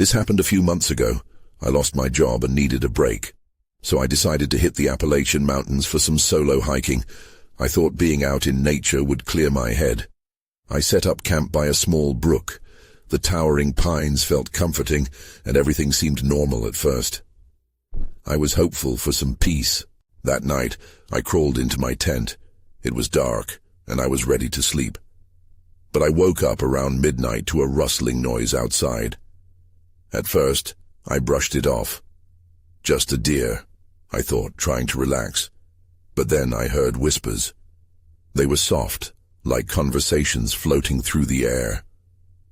This happened a few months ago. I lost my job and needed a break. So I decided to hit the Appalachian Mountains for some solo hiking. I thought being out in nature would clear my head. I set up camp by a small brook. The towering pines felt comforting, and everything seemed normal at first. I was hopeful for some peace. That night, I crawled into my tent. It was dark, and I was ready to sleep. But I woke up around midnight to a rustling noise outside. At first, I brushed it off. Just a deer, I thought, trying to relax. But then I heard whispers. They were soft, like conversations floating through the air.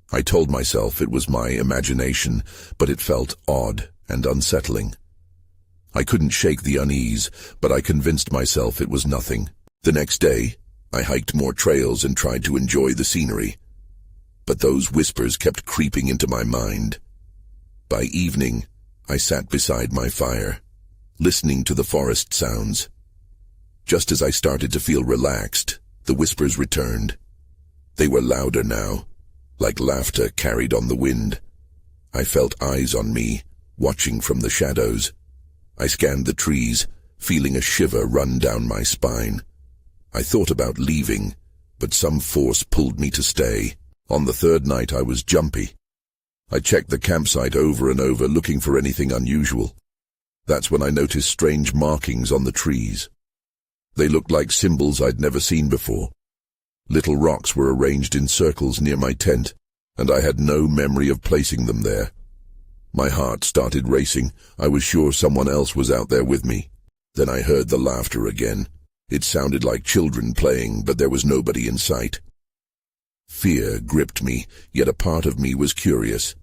I told myself it was my imagination, but it felt odd and unsettling. I couldn't shake the unease, but I convinced myself it was nothing. The next day, I hiked more trails and tried to enjoy the scenery. But those whispers kept creeping into my mind. By evening, I sat beside my fire, listening to the forest sounds. Just as I started to feel relaxed, the whispers returned. They were louder now, like laughter carried on the wind. I felt eyes on me, watching from the shadows. I scanned the trees, feeling a shiver run down my spine. I thought about leaving, but some force pulled me to stay. On the third night, I was jumpy. I checked the campsite over and over, looking for anything unusual. That's when I noticed strange markings on the trees. They looked like symbols I'd never seen before. Little rocks were arranged in circles near my tent, and I had no memory of placing them there. My heart started racing. I was sure someone else was out there with me. Then I heard the laughter again. It sounded like children playing, but there was nobody in sight. Fear gripped me, yet a part of me was curious.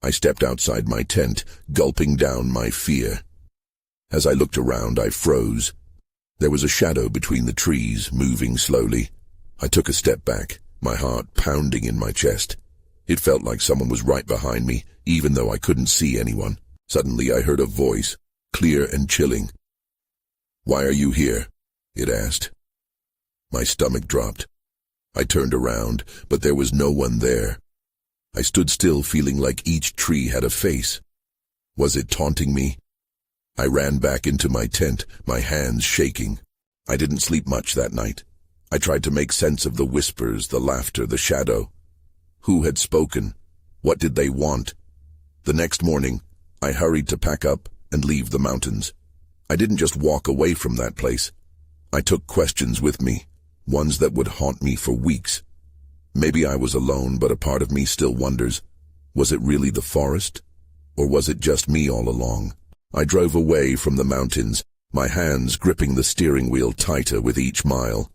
I stepped outside my tent, gulping down my fear. As I looked around, I froze. There was a shadow between the trees, moving slowly. I took a step back, my heart pounding in my chest. It felt like someone was right behind me, even though I couldn't see anyone. Suddenly I heard a voice, clear and chilling. "Why are you here?" it asked. My stomach dropped. I turned around, but there was no one there. I stood still, feeling like each tree had a face. Was it taunting me? I ran back into my tent, my hands shaking. I didn't sleep much that night. I tried to make sense of the whispers, the laughter, the shadow. Who had spoken? What did they want? The next morning, I hurried to pack up and leave the mountains. I didn't just walk away from that place. I took questions with me, ones that would haunt me for weeks. Maybe I was alone, but a part of me still wonders, was it really the forest? Or was it just me all along? I drove away from the mountains, my hands gripping the steering wheel tighter with each mile.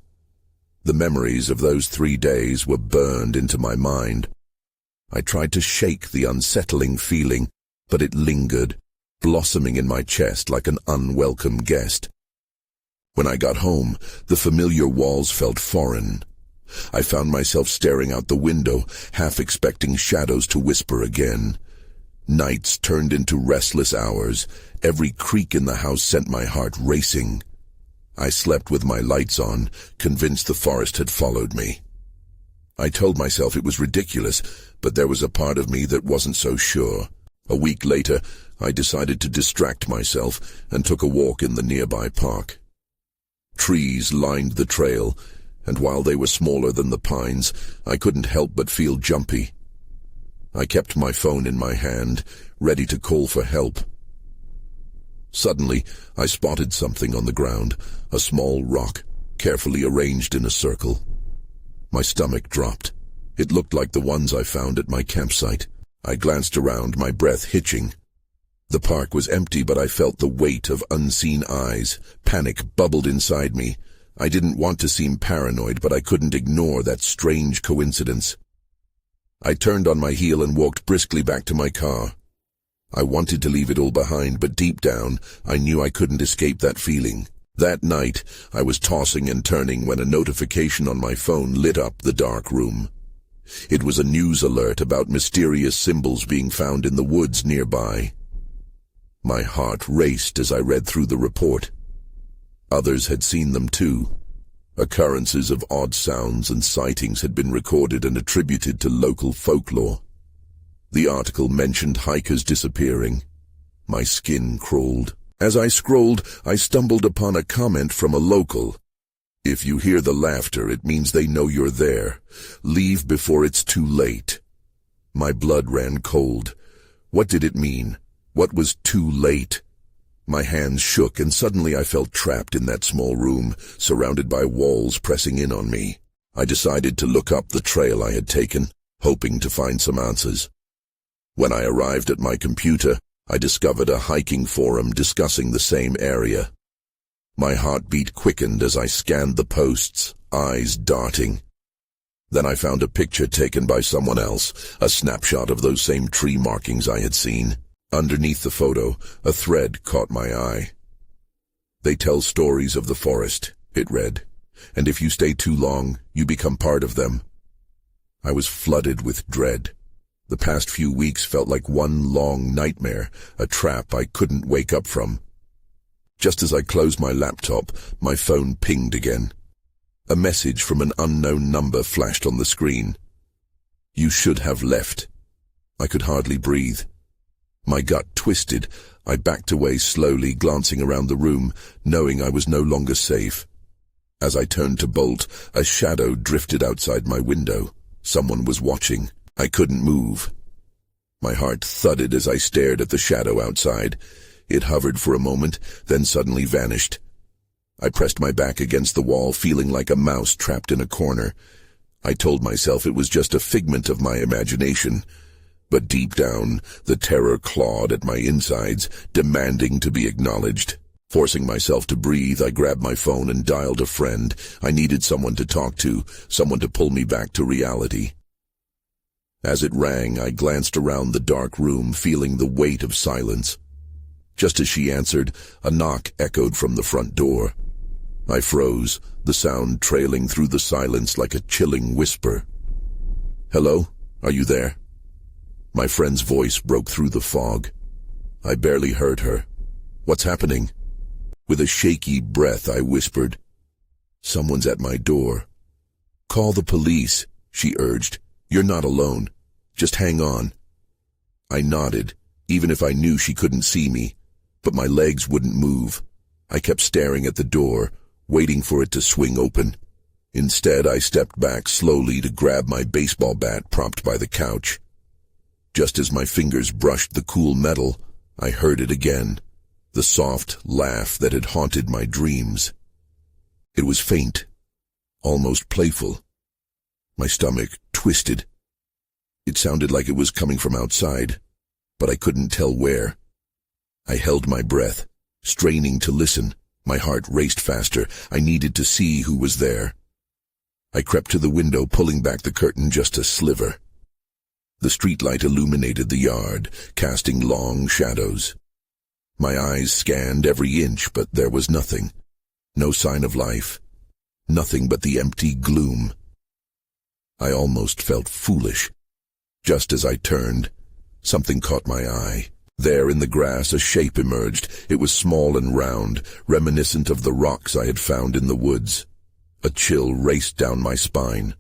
The memories of those 3 days were burned into my mind. I tried to shake the unsettling feeling, but it lingered, blossoming in my chest like an unwelcome guest. When I got home, the familiar walls felt foreign. I found myself staring out the window, half expecting shadows to whisper again. Nights turned into restless hours. Every creak in the house sent my heart racing. I slept with my lights on, convinced the forest had followed me. I told myself it was ridiculous, but there was a part of me that wasn't so sure. A week later, I decided to distract myself and took a walk in the nearby park. Trees lined the trail, and while they were smaller than the pines, I couldn't help but feel jumpy. I kept my phone in my hand, ready to call for help. Suddenly, I spotted something on the ground, a small rock, carefully arranged in a circle. My stomach dropped. It looked like the ones I found at my campsite. I glanced around, my breath hitching. The park was empty, but I felt the weight of unseen eyes. Panic bubbled inside me. I didn't want to seem paranoid, but I couldn't ignore that strange coincidence. I turned on my heel and walked briskly back to my car. I wanted to leave it all behind, but deep down, I knew I couldn't escape that feeling. That night, I was tossing and turning when a notification on my phone lit up the dark room. It was a news alert about mysterious symbols being found in the woods nearby. My heart raced as I read through the report. Others had seen them too. Occurrences of odd sounds and sightings had been recorded and attributed to local folklore. The article mentioned hikers disappearing. My skin crawled. As I scrolled, I stumbled upon a comment from a local. "If you hear the laughter, it means they know you're there. Leave before it's too late." My blood ran cold. What did it mean? What was too late? My hands shook, and suddenly I felt trapped in that small room, surrounded by walls pressing in on me. I decided to look up the trail I had taken, hoping to find some answers. When I arrived at my computer, I discovered a hiking forum discussing the same area. My heartbeat quickened as I scanned the posts, eyes darting. Then I found a picture taken by someone else, a snapshot of those same tree markings I had seen. Underneath the photo, a thread caught my eye. "They tell stories of the forest," it read, "and if you stay too long, you become part of them." I was flooded with dread. The past few weeks felt like one long nightmare, a trap I couldn't wake up from. Just as I closed my laptop, my phone pinged again. A message from an unknown number flashed on the screen. "You should have left." I could hardly breathe. My gut twisted. I backed away slowly, glancing around the room, knowing I was no longer safe. As I turned to bolt, a shadow drifted outside my window. Someone was watching. I couldn't move. My heart thudded as I stared at the shadow outside. It hovered for a moment, then suddenly vanished. I pressed my back against the wall, feeling like a mouse trapped in a corner. I told myself it was just a figment of my imagination. But deep down, the terror clawed at my insides, demanding to be acknowledged. Forcing myself to breathe, I grabbed my phone and dialed a friend. I needed someone to talk to, someone to pull me back to reality. As it rang, I glanced around the dark room, feeling the weight of silence. Just as she answered, a knock echoed from the front door. I froze, the sound trailing through the silence like a chilling whisper. "Hello? Are you there?" My friend's voice broke through the fog. I barely heard her. "What's happening?" With a shaky breath, I whispered, "Someone's at my door." "Call the police," she urged. "You're not alone. Just hang on." I nodded, even if I knew she couldn't see me, but my legs wouldn't move. I kept staring at the door, waiting for it to swing open. Instead, I stepped back slowly to grab my baseball bat propped by the couch. Just as my fingers brushed the cool metal, I heard it again, the soft laugh that had haunted my dreams. It was faint, almost playful. My stomach twisted. It sounded like it was coming from outside, but I couldn't tell where. I held my breath, straining to listen. My heart raced faster. I needed to see who was there. I crept to the window, pulling back the curtain just a sliver. The streetlight illuminated the yard, casting long shadows. My eyes scanned every inch, but there was nothing. No sign of life. Nothing but the empty gloom. I almost felt foolish. Just as I turned, something caught my eye. There in the grass, a shape emerged. It was small and round, reminiscent of the rocks I had found in the woods. A chill raced down my spine.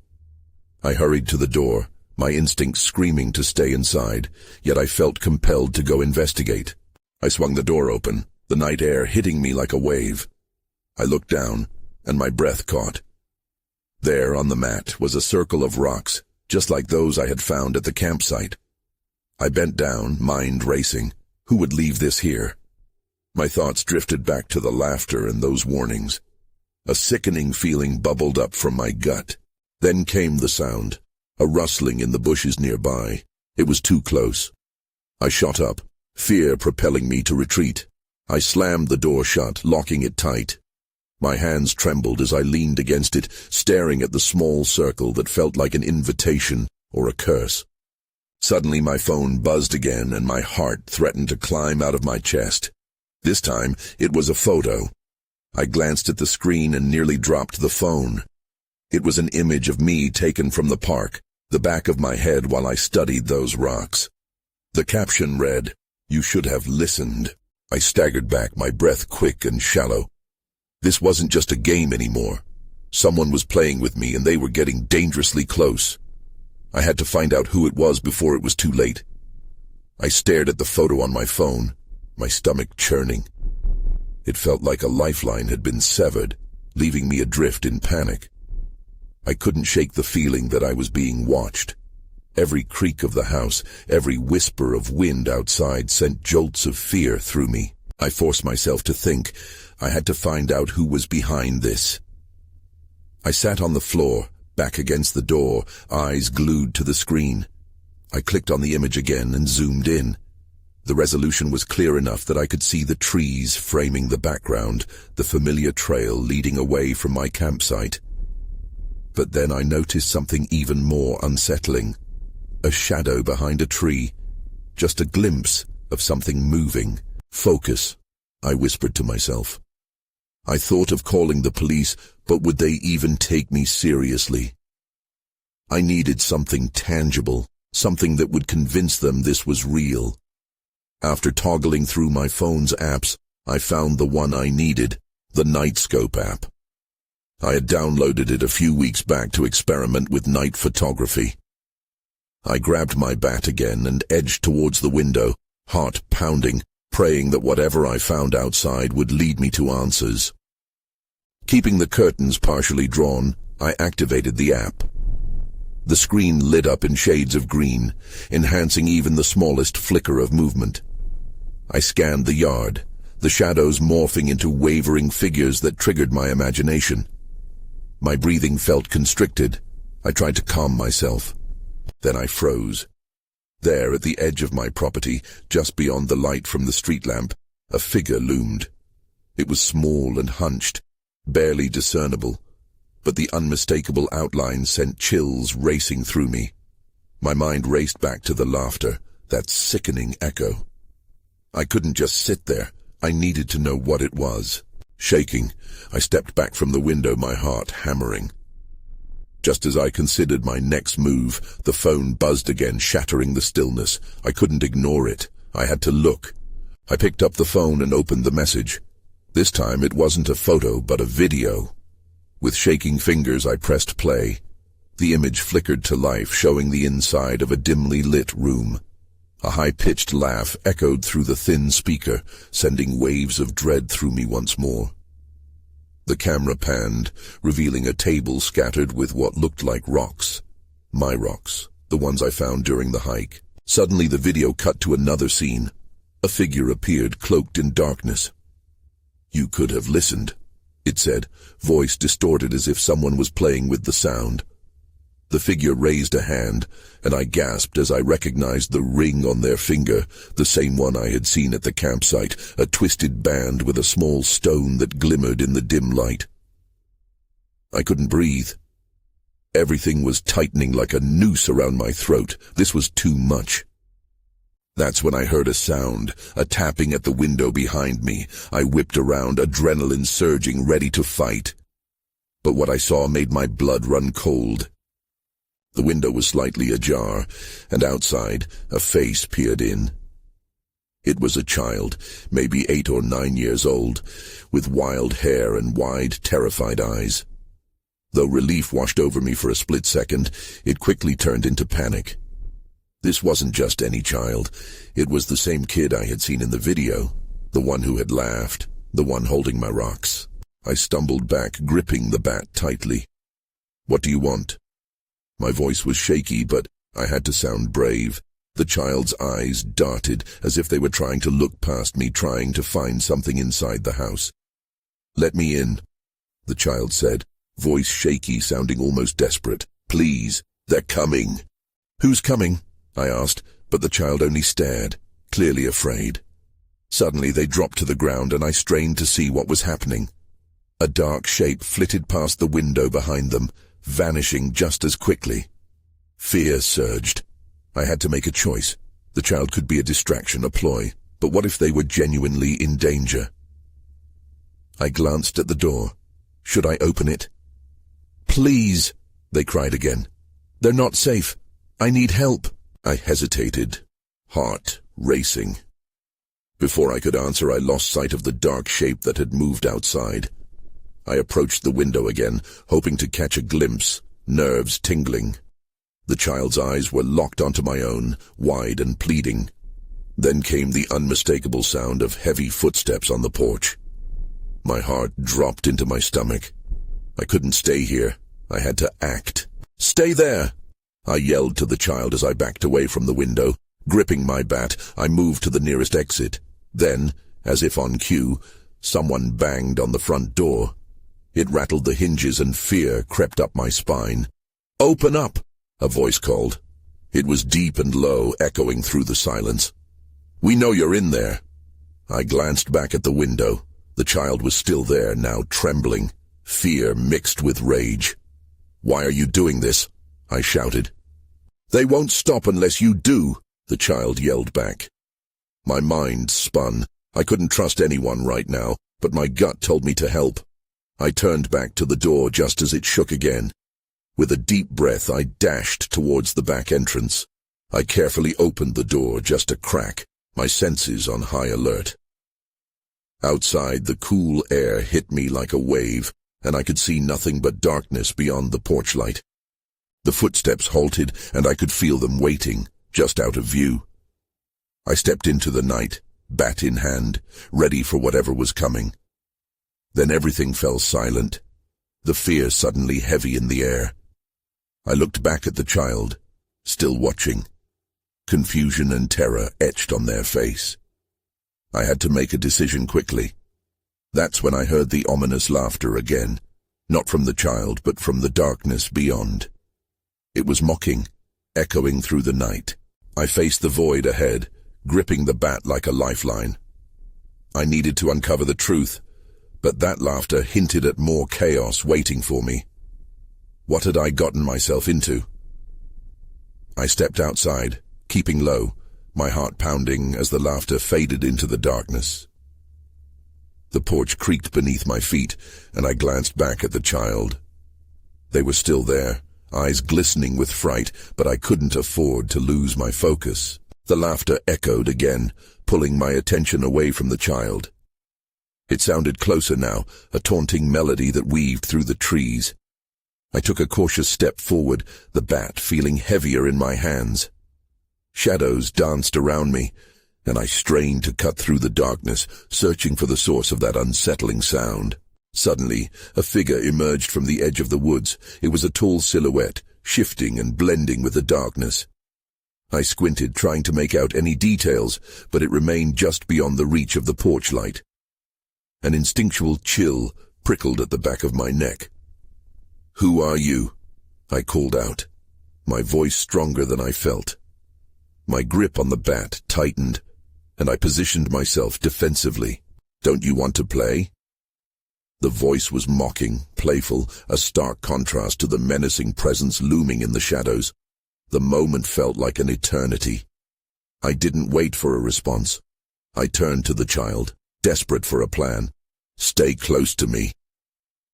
I hurried to the door, my instincts screaming to stay inside, yet I felt compelled to go investigate. I swung the door open, the night air hitting me like a wave. I looked down, and my breath caught. There on the mat was a circle of rocks, just like those I had found at the campsite. I bent down, mind racing. Who would leave this here? My thoughts drifted back to the laughter and those warnings. A sickening feeling bubbled up from my gut. Then came the sound, a rustling in the bushes nearby. It was too close. I shot up, fear propelling me to retreat. I slammed the door shut, locking it tight. My hands trembled as I leaned against it, staring at the small circle that felt like an invitation or a curse. Suddenly my phone buzzed again, and my heart threatened to climb out of my chest. This time, it was a photo. I glanced at the screen and nearly dropped the phone. It was an image of me taken from the park, the back of my head while I studied those rocks. The caption read, "You should have listened." I staggered back, my breath quick and shallow. This wasn't just a game anymore. Someone was playing with me, and they were getting dangerously close. I had to find out who it was before it was too late. I stared at the photo on my phone, my stomach churning. It felt like a lifeline had been severed, leaving me adrift in panic. I couldn't shake the feeling that I was being watched. Every creak of the house, every whisper of wind outside sent jolts of fear through me. I forced myself to think. I had to find out who was behind this. I sat on the floor, back against the door, eyes glued to the screen. I clicked on the image again and zoomed in. The resolution was clear enough that I could see the trees framing the background, the familiar trail leading away from my campsite. But then I noticed something even more unsettling. A shadow behind a tree. Just a glimpse of something moving. Focus, I whispered to myself. I thought of calling the police, but would they even take me seriously? I needed something tangible, something that would convince them this was real. After toggling through my phone's apps, I found the one I needed, the Nightscope app. I had downloaded it a few weeks back to experiment with night photography. I grabbed my bat again and edged towards the window, heart pounding, praying that whatever I found outside would lead me to answers. Keeping the curtains partially drawn, I activated the app. The screen lit up in shades of green, enhancing even the smallest flicker of movement. I scanned the yard, the shadows morphing into wavering figures that triggered my imagination. My breathing felt constricted. I tried to calm myself. Then I froze. There, at the edge of my property, just beyond the light from the street lamp, a figure loomed. It was small and hunched, barely discernible, but the unmistakable outline sent chills racing through me. My mind raced back to the laughter, that sickening echo. I couldn't just sit there. I needed to know what it was. Shaking, I stepped back from the window, my heart hammering. Just as I considered my next move, the phone buzzed again, shattering the stillness. I couldn't ignore it. I had to look. I picked up the phone and opened the message. This time it wasn't a photo, but a video. With shaking fingers, I pressed play. The image flickered to life, showing the inside of a dimly lit room. A high-pitched laugh echoed through the thin speaker, sending waves of dread through me once more. The camera panned, revealing a table scattered with what looked like rocks. My rocks, the ones I found during the hike. Suddenly the video cut to another scene. A figure appeared, cloaked in darkness. "You could have listened," it said, voice distorted as if someone was playing with the sound. The figure raised a hand, and I gasped as I recognized the ring on their finger, the same one I had seen at the campsite, a twisted band with a small stone that glimmered in the dim light. I couldn't breathe. Everything was tightening like a noose around my throat. This was too much. That's when I heard a sound, a tapping at the window behind me. I whipped around, adrenaline surging, ready to fight. But what I saw made my blood run cold. The window was slightly ajar, and outside, a face peered in. It was a child, maybe 8 or 9 years old, with wild hair and wide, terrified eyes. Though relief washed over me for a split second, it quickly turned into panic. This wasn't just any child. It was the same kid I had seen in the video, the one who had laughed, the one holding my rocks. I stumbled back, gripping the bat tightly. "What do you want?" My voice was shaky, but I had to sound brave. The child's eyes darted, as if they were trying to look past me, trying to find something inside the house. "Let me in," the child said, voice shaky, sounding almost desperate. "Please, they're coming." "Who's coming?" I asked, but the child only stared, clearly afraid. Suddenly they dropped to the ground, and I strained to see what was happening. A dark shape flitted past the window behind them, vanishing just as quickly. Fear surged. I had to make a choice. The child could be a distraction, a ploy, but what if they were genuinely in danger? I glanced at the door. Should I open it? "Please," they cried again. "They're not safe. I need help." I hesitated, heart racing. Before I could answer, I lost sight of the dark shape that had moved outside. I approached the window again, hoping to catch a glimpse, nerves tingling. The child's eyes were locked onto my own, wide and pleading. Then came the unmistakable sound of heavy footsteps on the porch. My heart dropped into my stomach. I couldn't stay here. I had to act. "Stay there!" I yelled to the child as I backed away from the window. Gripping my bat, I moved to the nearest exit. Then, as if on cue, someone banged on the front door. It rattled the hinges and fear crept up my spine. "Open up!" a voice called. It was deep and low, echoing through the silence. "We know you're in there." I glanced back at the window. The child was still there, now trembling, fear mixed with rage. "Why are you doing this?" I shouted. "They won't stop unless you do," the child yelled back. My mind spun. I couldn't trust anyone right now, but my gut told me to help. I turned back to the door just as it shook again. With a deep breath, I dashed towards the back entrance. I carefully opened the door just a crack, my senses on high alert. Outside, the cool air hit me like a wave, and I could see nothing but darkness beyond the porch light. The footsteps halted, and I could feel them waiting, just out of view. I stepped into the night, bat in hand, ready for whatever was coming. Then everything fell silent, the fear suddenly heavy in the air. I looked back at the child, still watching. Confusion and terror etched on their face. I had to make a decision quickly. That's when I heard the ominous laughter again, not from the child, but from the darkness beyond. It was mocking, echoing through the night. I faced the void ahead, gripping the bat like a lifeline. I needed to uncover the truth, but that laughter hinted at more chaos waiting for me. What had I gotten myself into? I stepped outside, keeping low, my heart pounding as the laughter faded into the darkness. The porch creaked beneath my feet, and I glanced back at the child. They were still there, eyes glistening with fright, but I couldn't afford to lose my focus. The laughter echoed again, pulling my attention away from the child. It sounded closer now, a taunting melody that weaved through the trees. I took a cautious step forward, the bat feeling heavier in my hands. Shadows danced around me, and I strained to cut through the darkness, searching for the source of that unsettling sound. Suddenly, a figure emerged from the edge of the woods. It was a tall silhouette, shifting and blending with the darkness. I squinted, trying to make out any details, but it remained just beyond the reach of the porch light. An instinctual chill prickled at the back of my neck. "Who are you?" I called out, my voice stronger than I felt. My grip on the bat tightened, and I positioned myself defensively. "Don't you want to play?" The voice was mocking, playful, a stark contrast to the menacing presence looming in the shadows. The moment felt like an eternity. I didn't wait for a response. I turned to the child, desperate for a plan. "Stay close to me."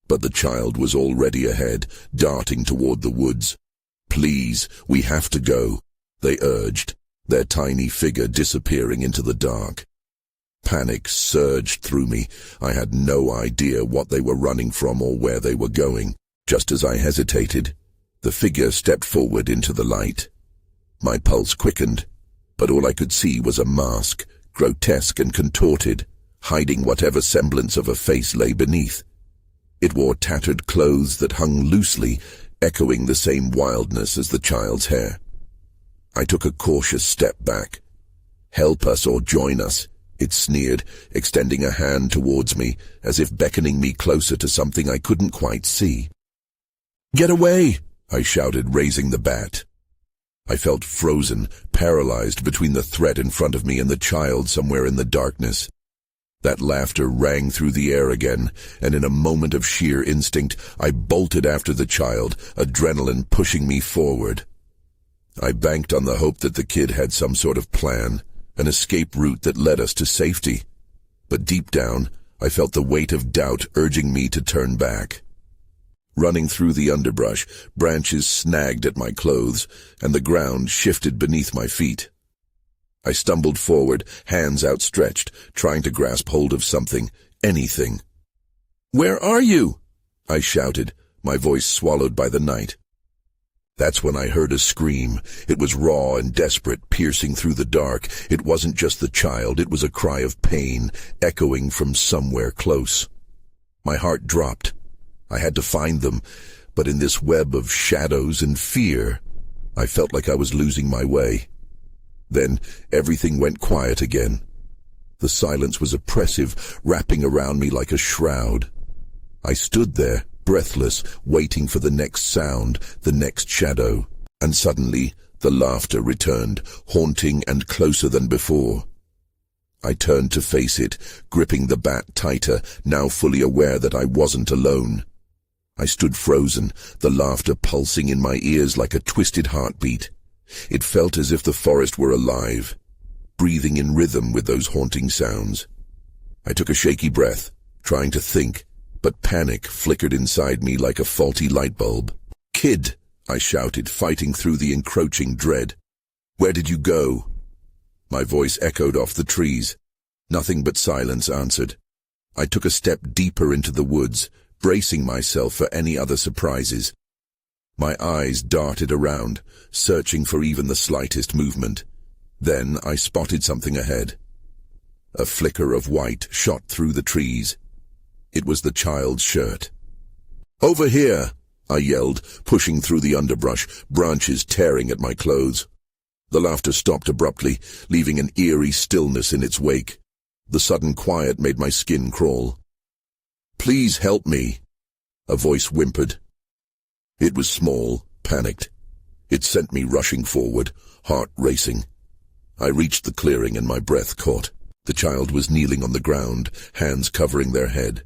But the child was already ahead, darting toward the woods. "Please, we have to go," they urged, their tiny figure disappearing into the dark. Panic surged through me. I had no idea what they were running from or where they were going. Just as I hesitated, the figure stepped forward into the light. My pulse quickened, but all I could see was a mask, grotesque and contorted, hiding whatever semblance of a face lay beneath. It wore tattered clothes that hung loosely, echoing the same wildness as the child's hair. I took a cautious step back. "Help us or join us," it sneered, extending a hand towards me, as if beckoning me closer to something I couldn't quite see. "Get away!" I shouted, raising the bat. I felt frozen, paralyzed between the threat in front of me and the child somewhere in the darkness. That laughter rang through the air again, and in a moment of sheer instinct, I bolted after the child, adrenaline pushing me forward. I banked on the hope that the kid had some sort of plan, an escape route that led us to safety. But deep down, I felt the weight of doubt urging me to turn back. Running through the underbrush, branches snagged at my clothes, and the ground shifted beneath my feet. I stumbled forward, hands outstretched, trying to grasp hold of something, anything. "Where are you?" I shouted, my voice swallowed by the night. That's when I heard a scream. It was raw and desperate, piercing through the dark. It wasn't just the child, it was a cry of pain, echoing from somewhere close. My heart dropped. I had to find them, but in this web of shadows and fear, I felt like I was losing my way. Then everything went quiet again. The silence was oppressive, wrapping around me like a shroud. I stood there, breathless, waiting for the next sound, the next shadow, and suddenly the laughter returned, haunting and closer than before. I turned to face it, gripping the bat tighter, now fully aware that I wasn't alone. I stood frozen, the laughter pulsing in my ears like a twisted heartbeat. It felt as if the forest were alive, breathing in rhythm with those haunting sounds. I took a shaky breath, trying to think, but panic flickered inside me like a faulty light bulb. "Kid!" I shouted, fighting through the encroaching dread. "Where did you go?" My voice echoed off the trees. Nothing but silence answered. I took a step deeper into the woods, bracing myself for any other surprises. My eyes darted around, searching for even the slightest movement. Then I spotted something ahead. A flicker of white shot through the trees. It was the child's shirt. "Over here!" I yelled, pushing through the underbrush, branches tearing at my clothes. The laughter stopped abruptly, leaving an eerie stillness in its wake. The sudden quiet made my skin crawl. "Please help me," a voice whimpered. It was small, panicked. It sent me rushing forward, heart racing. I reached the clearing and my breath caught. The child was kneeling on the ground, hands covering their head.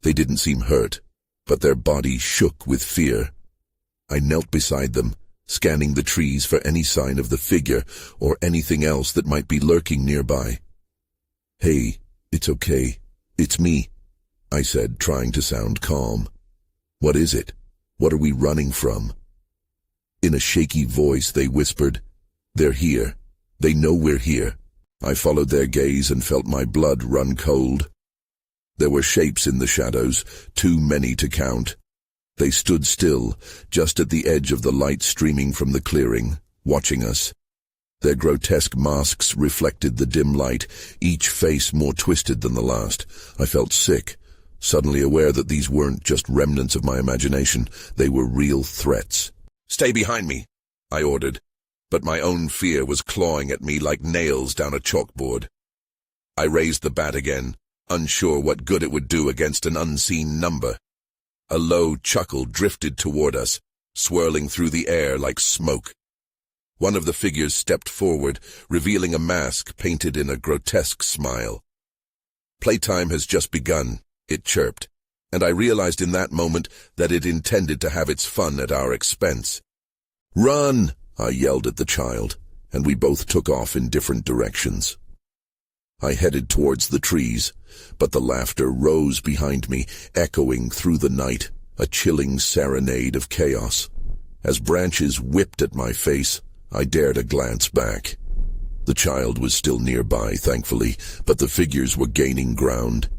They didn't seem hurt, but their bodies shook with fear. I knelt beside them, scanning the trees for any sign of the figure or anything else that might be lurking nearby. "Hey, it's okay. It's me," I said, trying to sound calm. "What is it? What are we running from?" In a shaky voice they whispered, "They're here. They know we're here." I followed their gaze and felt my blood run cold. There were shapes in the shadows, too many to count. They stood still, just at the edge of the light streaming from the clearing, watching us. Their grotesque masks reflected the dim light, each face more twisted than the last. I felt sick, suddenly aware that these weren't just remnants of my imagination, they were real threats. "Stay behind me," I ordered, but my own fear was clawing at me like nails down a chalkboard. I raised the bat again, unsure what good it would do against an unseen number. A low chuckle drifted toward us, swirling through the air like smoke. One of the figures stepped forward, revealing a mask painted in a grotesque smile. "Playtime has just begun," it chirped, and I realized in that moment that it intended to have its fun at our expense. "Run!" I yelled at the child, and we both took off in different directions. I headed towards the trees, but the laughter rose behind me, echoing through the night, a chilling serenade of chaos. As branches whipped at my face, I dared a glance back. The child was still nearby, thankfully, but the figures were gaining ground.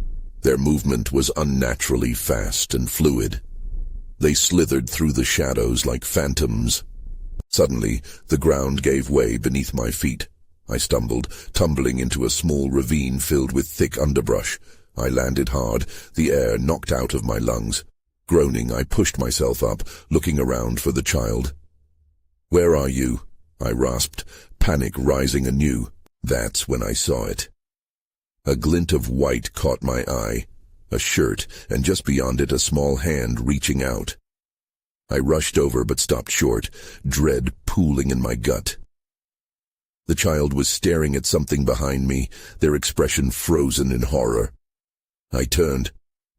Their movement was unnaturally fast and fluid. They slithered through the shadows like phantoms. Suddenly, the ground gave way beneath my feet. I stumbled, tumbling into a small ravine filled with thick underbrush. I landed hard, the air knocked out of my lungs. Groaning, I pushed myself up, looking around for the child. "Where are you?" I rasped, panic rising anew. That's when I saw it. A glint of white caught my eye, a shirt, and just beyond it a small hand reaching out. I rushed over but stopped short, dread pooling in my gut. The child was staring at something behind me, their expression frozen in horror. I turned.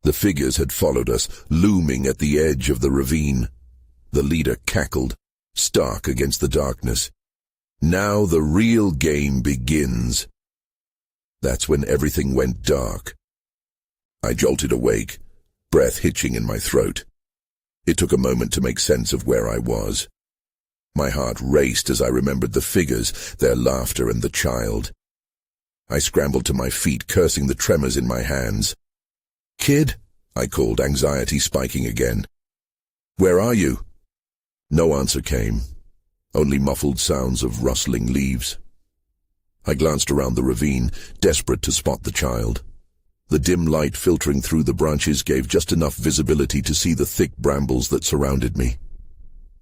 The figures had followed us, looming at the edge of the ravine. The leader cackled, stark against the darkness. "Now the real game begins." That's when everything went dark. I jolted awake, breath hitching in my throat. It took a moment to make sense of where I was. My heart raced as I remembered the figures, their laughter, and the child. I scrambled to my feet, cursing the tremors in my hands. "Kid," I called, anxiety spiking again. "Where are you?" No answer came, only muffled sounds of rustling leaves. I glanced around the ravine, desperate to spot the child. The dim light filtering through the branches gave just enough visibility to see the thick brambles that surrounded me.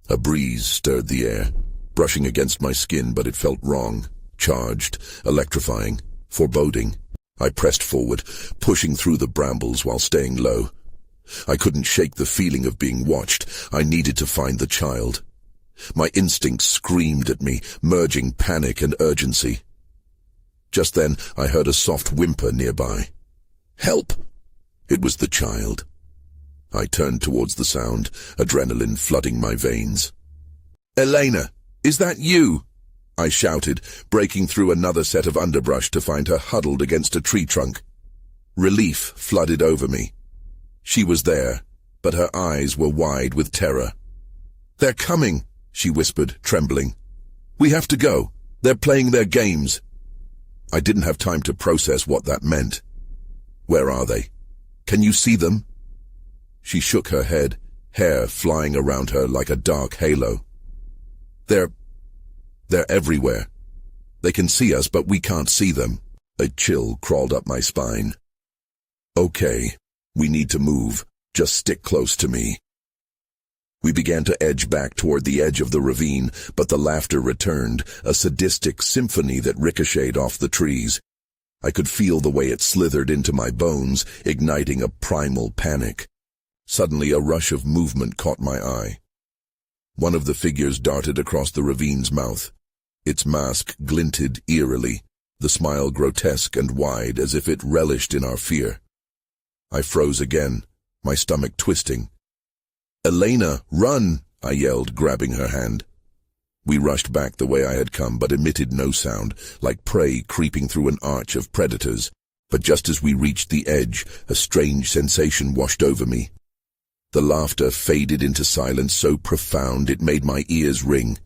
A breeze stirred the air, brushing against my skin, but it felt wrong, charged, electrifying, foreboding. I pressed forward, pushing through the brambles while staying low. I couldn't shake the feeling of being watched. I needed to find the child. My instincts screamed at me, merging panic and urgency. Just then, I heard a soft whimper nearby. "Help!" It was the child. I turned towards the sound, adrenaline flooding my veins. "Elena, is that you?" I shouted, breaking through another set of underbrush to find her huddled against a tree trunk. Relief flooded over me. She was there, but her eyes were wide with terror. "They're coming," she whispered, trembling. "We have to go. They're playing their games." I didn't have time to process what that meant. "Where are they? Can you see them?" She shook her head, hair flying around her like a dark halo. They're everywhere. They can see us, but we can't see them." A chill crawled up my spine. "Okay, we need to move. Just stick close to me." We began to edge back toward the edge of the ravine, but the laughter returned, a sadistic symphony that ricocheted off the trees. I could feel the way it slithered into my bones, igniting a primal panic. Suddenly, a rush of movement caught my eye. One of the figures darted across the ravine's mouth. Its mask glinted eerily, the smile grotesque and wide as if it relished in our fear. I froze again, my stomach twisting. "Elena, run!" I yelled, grabbing her hand. We rushed back the way I had come, but emitted no sound, like prey creeping through an arch of predators. But just as we reached the edge, a strange sensation washed over me. The laughter faded into silence so profound it made my ears ring.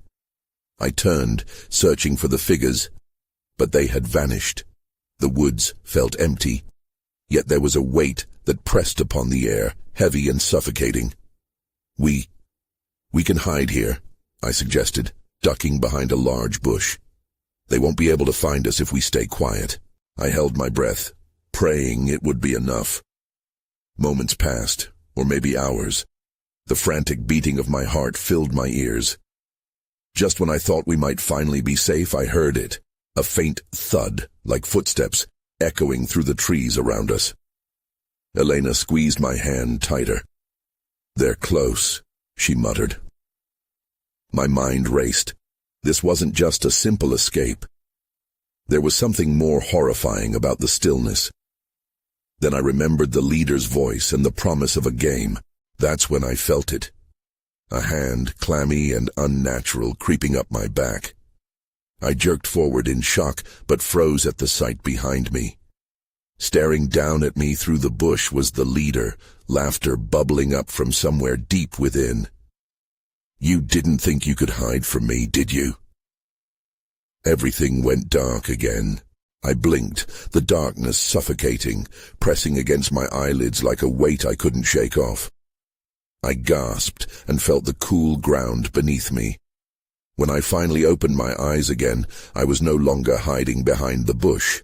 I turned, searching for the figures, but they had vanished. The woods felt empty, yet there was a weight that pressed upon the air, heavy and suffocating. We can hide here," I suggested, ducking behind a large bush. "They won't be able to find us if we stay quiet." I held my breath, praying it would be enough. Moments passed, or maybe hours. The frantic beating of my heart filled my ears. Just when I thought we might finally be safe, I heard it, a faint thud, like footsteps, echoing through the trees around us. Elena squeezed my hand tighter. "They're close," she muttered. My mind raced. This wasn't just a simple escape. There was something more horrifying about the stillness. Then I remembered the leader's voice and the promise of a game. That's when I felt it. A hand, clammy and unnatural, creeping up my back. I jerked forward in shock, but froze at the sight behind me. Staring down at me through the bush was the leader, laughter bubbling up from somewhere deep within. "You didn't think you could hide from me, did you?" Everything went dark again. I blinked, the darkness suffocating, pressing against my eyelids like a weight I couldn't shake off. I gasped and felt the cool ground beneath me. When I finally opened my eyes again, I was no longer hiding behind the bush.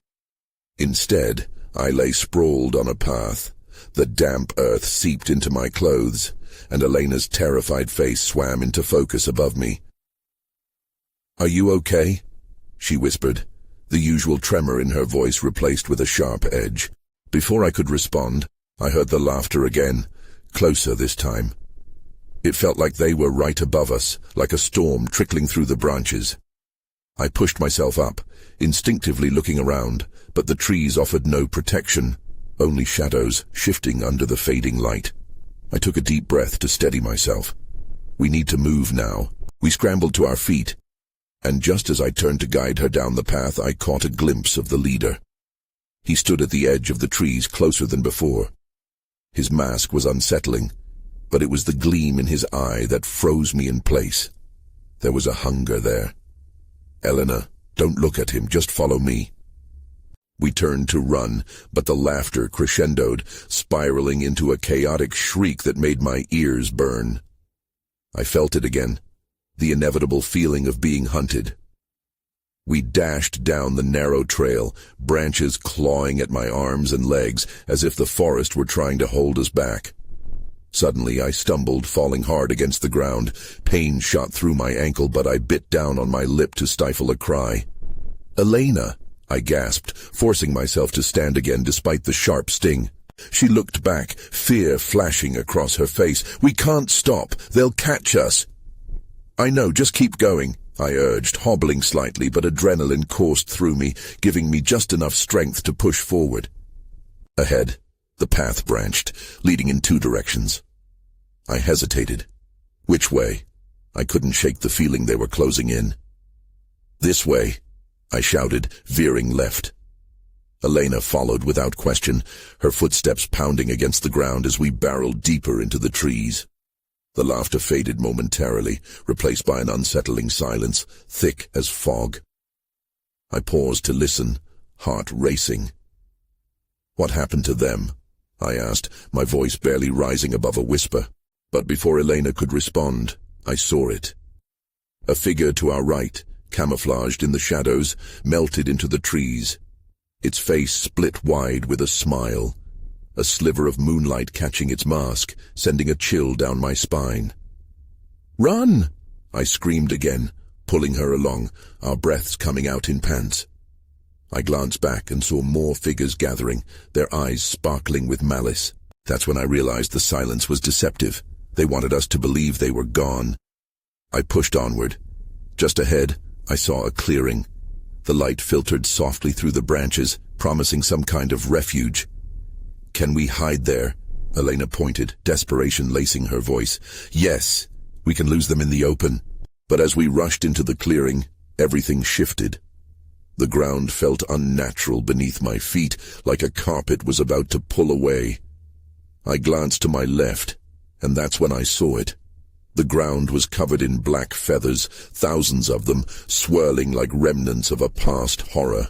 Instead, I lay sprawled on a path. The damp earth seeped into my clothes, and Elena's terrified face swam into focus above me. "Are you okay?" she whispered, the usual tremor in her voice replaced with a sharp edge. Before I could respond, I heard the laughter again, closer this time. It felt like they were right above us, like a storm trickling through the branches. I pushed myself up, instinctively looking around, but the trees offered no protection, only shadows shifting under the fading light. I took a deep breath to steady myself. We need to move now. We scrambled to our feet, and just as I turned to guide her down the path, I caught a glimpse of the leader. He stood at the edge of the trees closer than before. His mask was unsettling, but it was the gleam in his eye that froze me in place. There was a hunger there. "Elena, don't look at him, just follow me." We turned to run, but the laughter crescendoed, spiraling into a chaotic shriek that made my ears burn. I felt it again, the inevitable feeling of being hunted. We dashed down the narrow trail, branches clawing at my arms and legs as if the forest were trying to hold us back. Suddenly I stumbled, falling hard against the ground. Pain shot through my ankle, but I bit down on my lip to stifle a cry. "Elena!" I gasped, forcing myself to stand again despite the sharp sting. She looked back, fear flashing across her face. "We can't stop. They'll catch us." "I know, just keep going," I urged, hobbling slightly, but adrenaline coursed through me, giving me just enough strength to push forward. Ahead, the path branched, leading in two directions. I hesitated. Which way? I couldn't shake the feeling they were closing in. "This way," I shouted, veering left. Elena followed without question, her footsteps pounding against the ground as we barreled deeper into the trees. The laughter faded momentarily, replaced by an unsettling silence, thick as fog. I paused to listen, heart racing. "What happened to them?" I asked, my voice barely rising above a whisper. But before Elena could respond, I saw it. A figure to our right, camouflaged in the shadows, melted into the trees. Its face split wide with a smile, a sliver of moonlight catching its mask, sending a chill down my spine. "Run!" I screamed again, pulling her along, our breaths coming out in pants. I glanced back and saw more figures gathering, their eyes sparkling with malice. That's when I realized the silence was deceptive. They wanted us to believe they were gone. I pushed onward. Just ahead, I saw a clearing. The light filtered softly through the branches, promising some kind of refuge. "Can we hide there?" Elena pointed, desperation lacing her voice. "Yes, we can lose them in the open." But as we rushed into the clearing, everything shifted. The ground felt unnatural beneath my feet, like a carpet was about to pull away. I glanced to my left, and that's when I saw it. The ground was covered in black feathers, thousands of them, swirling like remnants of a past horror.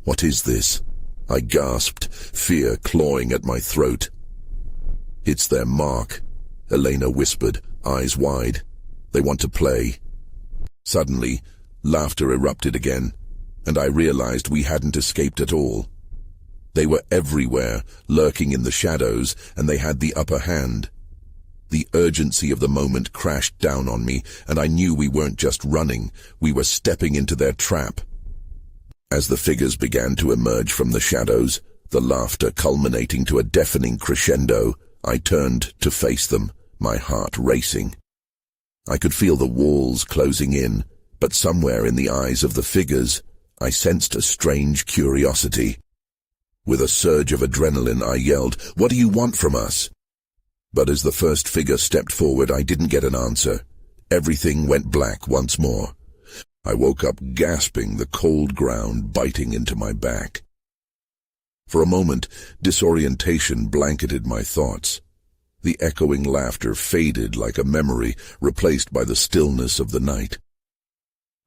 "What is this?" I gasped, fear clawing at my throat. "It's their mark," Elena whispered, eyes wide. "They want to play." Suddenly, laughter erupted again, and I realized we hadn't escaped at all. They were everywhere, lurking in the shadows, and they had the upper hand. The urgency of the moment crashed down on me, and I knew we weren't just running, we were stepping into their trap. As the figures began to emerge from the shadows, the laughter culminating to a deafening crescendo, I turned to face them, my heart racing. I could feel the walls closing in, but somewhere in the eyes of the figures, I sensed a strange curiosity. With a surge of adrenaline, I yelled, "What do you want from us?" But as the first figure stepped forward, I didn't get an answer. Everything went black once more. I woke up gasping, the cold ground biting into my back. For a moment, disorientation blanketed my thoughts. The echoing laughter faded like a memory, replaced by the stillness of the night.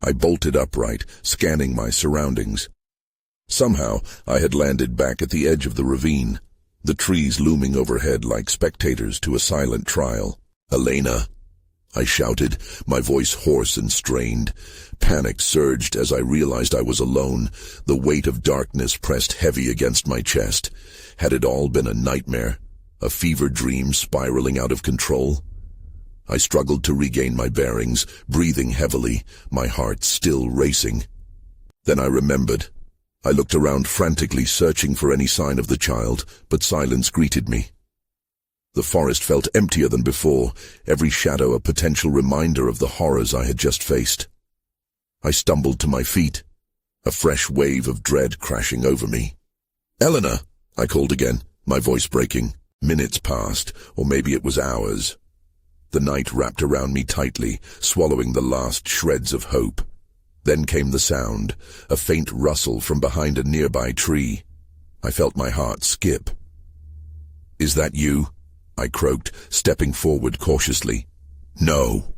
I bolted upright, scanning my surroundings. Somehow, I had landed back at the edge of the ravine, the trees looming overhead like spectators to a silent trial. "Elena!" I shouted, my voice hoarse and strained. Panic surged as I realized I was alone. The weight of darkness pressed heavy against my chest. Had it all been a nightmare? A fever dream spiraling out of control? I struggled to regain my bearings, breathing heavily, my heart still racing. Then I remembered. I looked around frantically, searching for any sign of the child, but silence greeted me. The forest felt emptier than before, every shadow a potential reminder of the horrors I had just faced. I stumbled to my feet, a fresh wave of dread crashing over me. "Eleanor!" I called again, my voice breaking. Minutes passed, or maybe it was hours. The night wrapped around me tightly, swallowing the last shreds of hope. Then came the sound, a faint rustle from behind a nearby tree. I felt my heart skip. "Is that you?" I croaked, stepping forward cautiously. "No."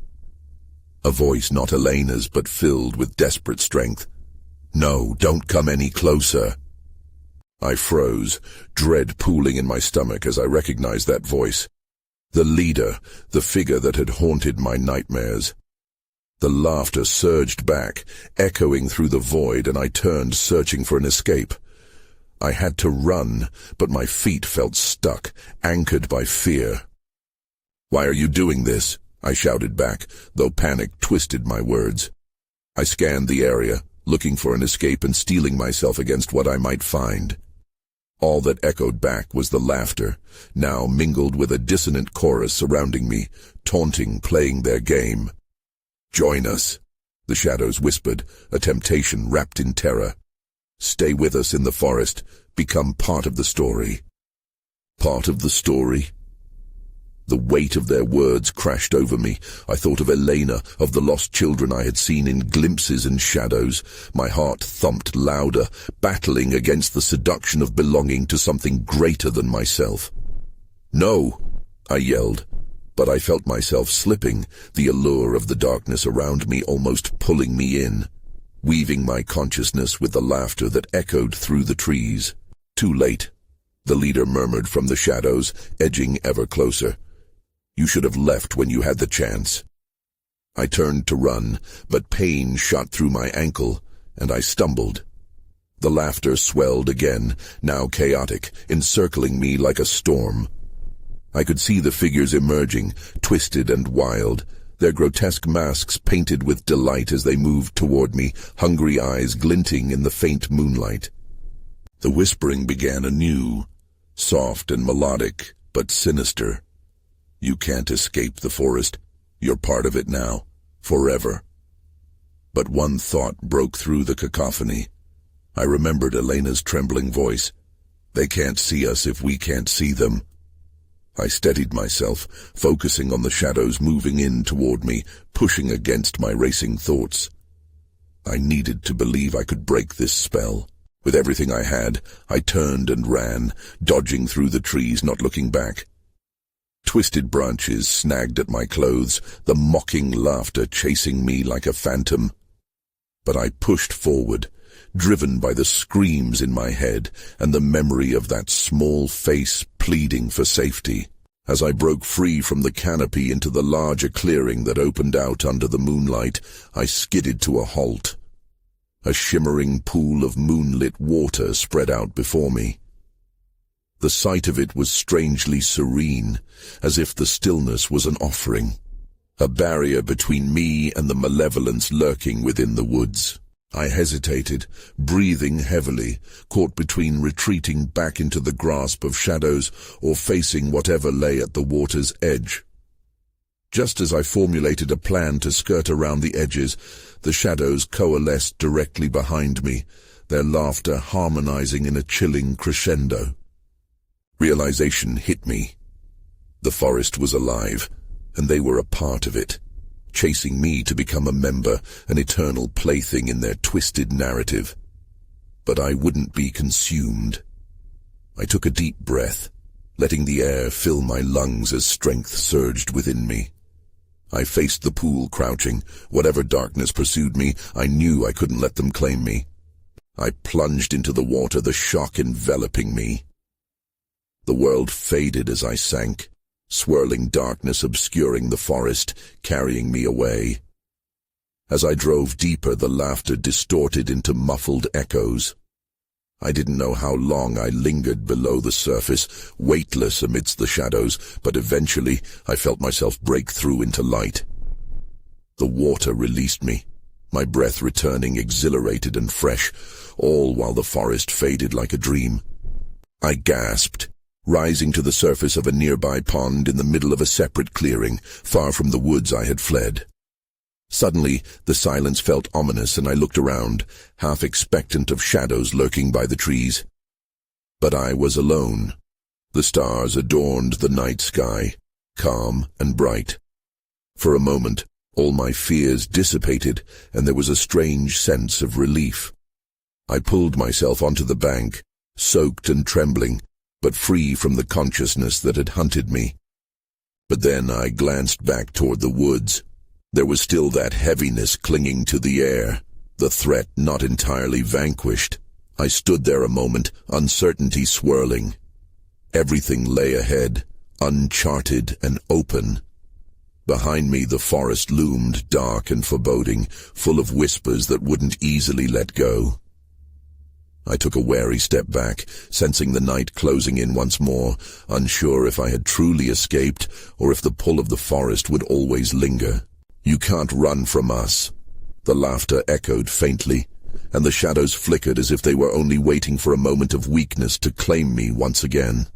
A voice not Elena's, but filled with desperate strength. "No, don't come any closer." I froze, dread pooling in my stomach as I recognized that voice. The leader, the figure that had haunted my nightmares. The laughter surged back, echoing through the void, and I turned, searching for an escape. I had to run, but my feet felt stuck, anchored by fear. "Why are you doing this?" I shouted back, though panic twisted my words. I scanned the area, looking for an escape and steeling myself against what I might find. All that echoed back was the laughter, now mingled with a dissonant chorus surrounding me, taunting, playing their game. "Join us," the shadows whispered, a temptation wrapped in terror. "Stay with us in the forest, become part of the story." Part of the story? The weight of their words crashed over me. I thought of Elena, of the lost children I had seen in glimpses and shadows. My heart thumped louder, battling against the seduction of belonging to something greater than myself. "No!" I yelled, but I felt myself slipping, the allure of the darkness around me almost pulling me in, weaving my consciousness with the laughter that echoed through the trees. "Too late," the leader murmured from the shadows, edging ever closer. "You should have left when you had the chance." I turned to run, but pain shot through my ankle, and I stumbled. The laughter swelled again, now chaotic, encircling me like a storm. I could see the figures emerging, twisted and wild, their grotesque masks painted with delight as they moved toward me, hungry eyes glinting in the faint moonlight. The whispering began anew, soft and melodic, but sinister. "You can't escape the forest. You're part of it now, forever." But one thought broke through the cacophony. I remembered Elena's trembling voice. "They can't see us if we can't see them." I steadied myself, focusing on the shadows moving in toward me, pushing against my racing thoughts. I needed to believe I could break this spell. With everything I had, I turned and ran, dodging through the trees, not looking back. Twisted branches snagged at my clothes, the mocking laughter chasing me like a phantom. But I pushed forward, driven by the screams in my head and the memory of that small face pleading for safety. As I broke free from the canopy into the larger clearing that opened out under the moonlight, I skidded to a halt. A shimmering pool of moonlit water spread out before me. The sight of it was strangely serene, as if the stillness was an offering, a barrier between me and the malevolence lurking within the woods. I hesitated, breathing heavily, caught between retreating back into the grasp of shadows or facing whatever lay at the water's edge. Just as I formulated a plan to skirt around the edges, the shadows coalesced directly behind me, their laughter harmonizing in a chilling crescendo. Realization hit me. The forest was alive, and they were a part of it, chasing me to become a member, an eternal plaything in their twisted narrative. But I wouldn't be consumed. I took a deep breath, letting the air fill my lungs as strength surged within me. I faced the pool crouching. Whatever darkness pursued me, I knew I couldn't let them claim me. I plunged into the water, the shock enveloping me. The world faded as I sank, swirling darkness obscuring the forest, carrying me away. As I drove deeper, the laughter distorted into muffled echoes. I didn't know how long I lingered below the surface, weightless amidst the shadows, but eventually I felt myself break through into light. The water released me, my breath returning exhilarated and fresh, all while the forest faded like a dream. I gasped, rising to the surface of a nearby pond in the middle of a separate clearing, far from the woods I had fled. Suddenly, the silence felt ominous, and I looked around, half expectant of shadows lurking by the trees. But I was alone. The stars adorned the night sky, calm and bright. For a moment, all my fears dissipated, and there was a strange sense of relief. I pulled myself onto the bank, soaked and trembling, but free from the consciousness that had hunted me. But then I glanced back toward the woods. There was still that heaviness clinging to the air, the threat not entirely vanquished. I stood there a moment, uncertainty swirling. Everything lay ahead, uncharted and open. Behind me the forest loomed, dark and foreboding, full of whispers that wouldn't easily let go. I took a wary step back, sensing the night closing in once more, unsure if I had truly escaped or if the pull of the forest would always linger. "You can't run from us." The laughter echoed faintly, and the shadows flickered as if they were only waiting for a moment of weakness to claim me once again.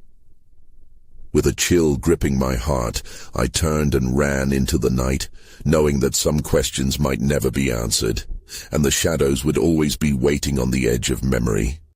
With a chill gripping my heart, I turned and ran into the night, knowing that some questions might never be answered, and the shadows would always be waiting on the edge of memory.